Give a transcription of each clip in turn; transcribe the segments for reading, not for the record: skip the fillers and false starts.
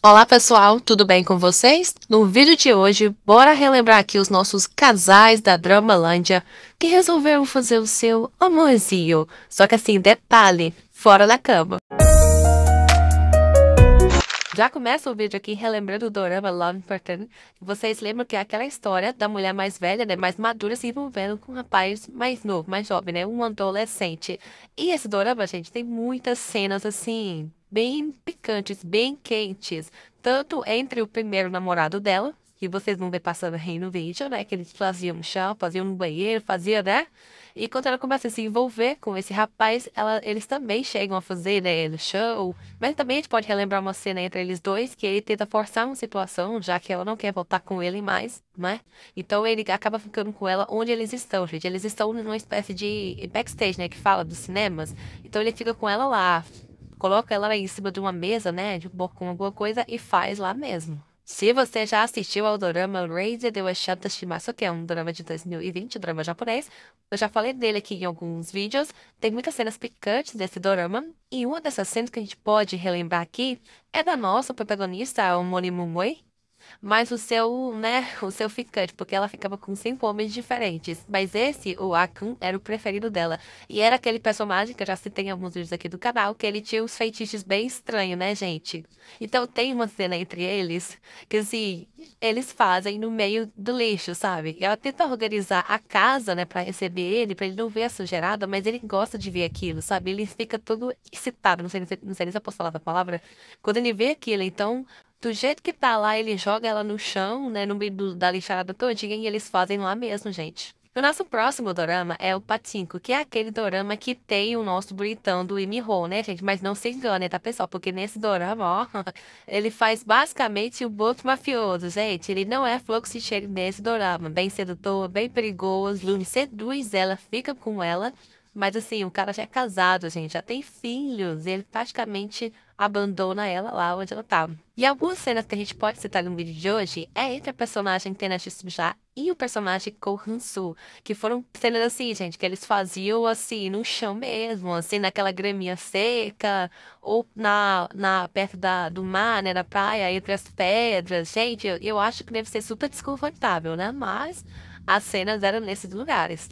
Olá pessoal, tudo bem com vocês? No vídeo de hoje, bora relembrar aqui os nossos casais da Dramalândia que resolveram fazer o seu amorzinho. Só que assim, detalhe, fora da cama. Já começa o vídeo aqui relembrando o dorama Love Important. Vocês lembram que é aquela história da mulher mais velha, né, mais madura, se envolvendo com um rapaz mais novo, mais jovem, né, um adolescente. E esse dorama, gente, tem muitas cenas assim, bem picantes, bem quentes. Tanto entre o primeiro namorado dela, que vocês vão ver passando aí no vídeo, né, que eles faziam no chão, faziam no banheiro, faziam, né? E quando ela começa a se envolver com esse rapaz, eles também chegam a fazer, né, no show. Mas também a gente pode relembrar uma cena entre eles dois, que ele tenta forçar uma situação, já que ela não quer voltar com ele mais, né? Então ele acaba ficando com ela onde eles estão, gente. Eles estão numa espécie de backstage, né, que fala dos cinemas. Então ele fica com ela lá, coloca ela em cima de uma mesa, né, com alguma coisa e faz lá mesmo. Se você já assistiu ao dorama Raised the Shanta Shimasu, que é um dorama de 2020, dorama japonês, eu já falei dele aqui em alguns vídeos. Tem muitas cenas picantes desse dorama, e uma dessas cenas que a gente pode relembrar aqui é da nossa protagonista, o Morimumoi, mas o seu, né, o seu ficante, porque ela ficava com 5 homens diferentes. Mas esse, o Akun, era o preferido dela. E era aquele personagem que eu já citei em alguns vídeos aqui do canal, que ele tinha uns feitiços bem estranhos, né, gente? Então tem uma cena entre eles que, assim, eles fazem no meio do lixo, sabe? Ela tenta organizar a casa, né, pra receber ele, pra ele não ver a sujeirada, mas ele gosta de ver aquilo, sabe? Ele fica todo excitado, não sei se eu posso falar a palavra. Quando ele vê aquilo, então do jeito que tá lá, ele joga ela no chão, né, no meio da lixarada todinha, e eles fazem lá mesmo, gente. O nosso próximo dorama é o Pachinko, que é aquele dorama que tem o nosso bonitão do Lee Min-ho, né, gente? Mas não se engane, tá, pessoal? Porque nesse dorama, ó, ele faz basicamente o boto mafioso, gente. Ele não é fluxo cheio nesse dorama. Bem sedutor, bem perigoso. Lune seduz ela, fica com ela. Mas assim, o cara já é casado, gente, já tem filhos, e ele praticamente abandona ela lá onde ela tá. E algumas cenas que a gente pode citar no vídeo de hoje é entre a personagem Tena Shisuja e o personagem Ko Han-soo, que foram cenas assim, gente, que eles faziam assim, no chão mesmo, assim, naquela graminha seca, ou perto do mar, né, na praia, entre as pedras. Gente, eu acho que deve ser super desconfortável, né? Mas as cenas eram nesses lugares.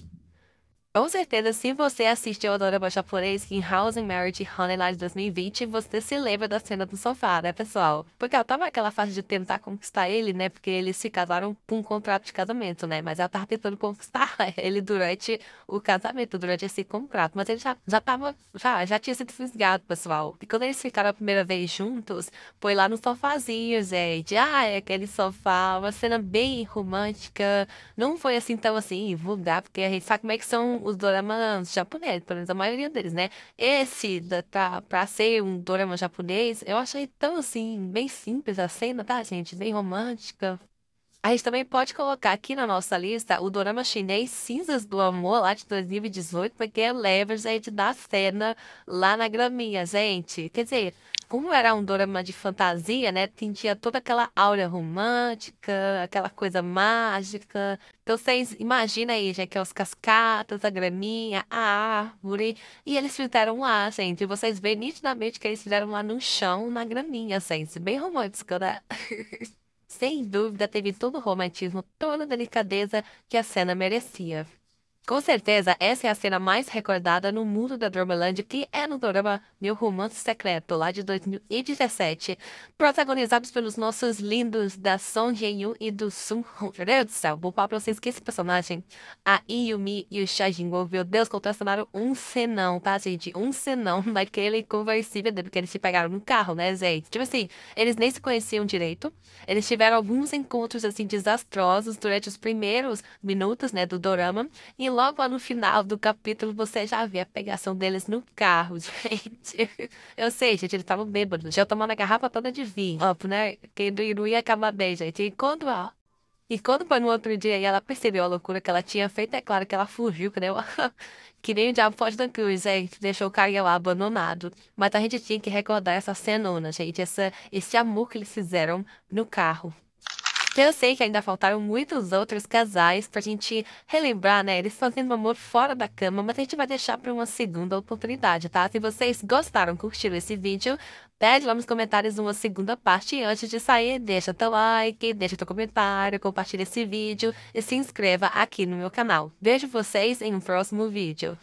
Com certeza, se você assistiu ao dorama japonês em House and Marriage Honey lá de 2020, você se lembra da cena do sofá, né, pessoal? Porque ela tava naquela fase de tentar conquistar ele, né? Porque eles se casaram com um contrato de casamento, né? Mas ela tava tentando conquistar ele durante o casamento, durante esse contrato. Mas ele já tava, já tinha sido fisgado, pessoal. E quando eles ficaram a primeira vez juntos, foi lá no sofazinho, gente. Ah, é aquele sofá, uma cena bem romântica. Não foi assim tão assim, vulgar, porque a gente sabe como é que são os doramas japoneses, pelo menos a maioria deles, né? Esse, pra ser um dorama japonês, eu achei tão assim, bem simples a cena, tá, gente? Bem romântica. A gente também pode colocar aqui na nossa lista o dorama chinês Cinzas do Amor, lá de 2018, porque lembra, gente, da cena lá na graminha, gente. Quer dizer, como era um dorama de fantasia, né? Tinha toda aquela aura romântica, aquela coisa mágica. Então vocês imaginam aí, gente, que é os cascatas, a graminha, a árvore. E eles fizeram lá, gente. E vocês veem nitidamente que eles fizeram lá no chão, na graminha, gente. Bem romântico, né? Sem dúvida, teve todo o romantismo, toda a delicadeza que a cena merecia. Com certeza, essa é a cena mais recordada no mundo da Dromeland, que é no dorama Meu Romance Secreto, lá de 2017, protagonizados pelos nossos lindos da Song Jae-yoon e do Sung Ho. Meu Deus do céu, vou falar pra vocês que esse personagem, a Iyumi e o Cha Jin-woo, meu Deus, contracenaram um cenão, tá, gente? Um cenão naquele conversível dele, porque eles se pegaram no carro, né, gente? Tipo assim, eles nem se conheciam direito, eles tiveram alguns encontros, assim, desastrosos durante os primeiros minutos, né, do dorama, e logo lá no final do capítulo você já vê a pegação deles no carro, gente. Eu sei, gente, eles estavam bêbados, já tomando a garrafa toda de vinho, ó, né? Que não ia acabar bem, gente. E quando foi no outro dia e ela percebeu a loucura que ela tinha feito, é claro que ela fugiu, né? Que nem o diabo foge da cruz, gente. Deixou o cara lá abandonado. Mas a gente tinha que recordar essa cenona, gente. Esse amor que eles fizeram no carro. Eu sei que ainda faltaram muitos outros casais pra gente relembrar, né? Eles fazendo amor fora da cama, mas a gente vai deixar pra uma segunda oportunidade, tá? Se vocês gostaram, curtiram esse vídeo, pede lá nos comentários uma segunda parte. E antes de sair, deixa teu like, deixa teu comentário, compartilha esse vídeo e se inscreva aqui no meu canal. Vejo vocês em um próximo vídeo.